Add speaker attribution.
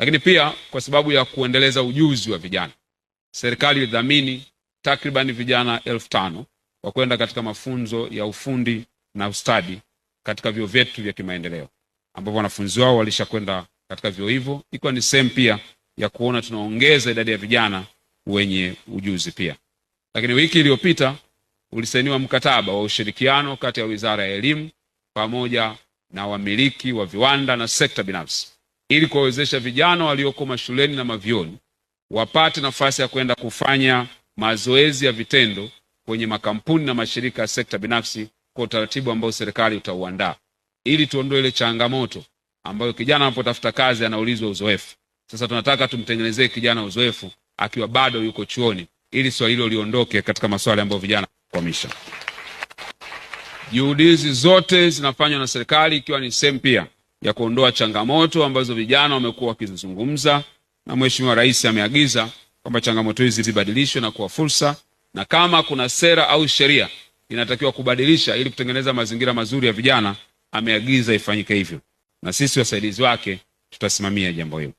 Speaker 1: Lakini pia kwa sababu ya kuendeleza ujuzi wa vijana, serikali ilidhamini takriban vijana 5,000 kwa kwenda katika mafunzo ya ufundi na ustadi katika vyuo vyetu vya kimaendeleo, ambapo wanafunzi wao walishakwenda katika vyuo hivyo, ikiwa ni sehemu pia ya kuona tunaongeza idadi ya vijana wenye ujuzi pia. Lakini wiki iliyopita ulisainiwa mkataba wa ushirikiano kati ya Wizara ya Elimu pamoja na wamiliki wa viwanda na sekta binafsi ili kuwawezesha vijana walioko mashuleni na mavyuoni wapate nafasi ya kwenda kufanya mazoezi ya vitendo kwenye makampuni na mashirika ya sekta binafsi kwa utaratibu ambao serikali utauandaa, ili tuondoe ile changamoto ambayo kijana anapotafuta kazi anaulizwa uzoefu. Sasa tunataka tumtengenezee kijana uzoefu akiwa bado yuko chuoni, ili swali hilo liondoke katika masuala ambayo vijana kwamisha. Juhudi hizi zote zinafanywa na serikali ikiwa ni sehemu pia ya kuondoa changamoto ambazo vijana wamekuwa wakizizungumza, na Mheshimiwa Rais ameagiza kwamba changamoto hizi zibadilishwe na kuwa fursa, na kama kuna sera au sheria inatakiwa kubadilisha ili kutengeneza mazingira mazuri ya vijana, ameagiza ifanyike hivyo, na sisi wasaidizi wake tutasimamia jambo hilo.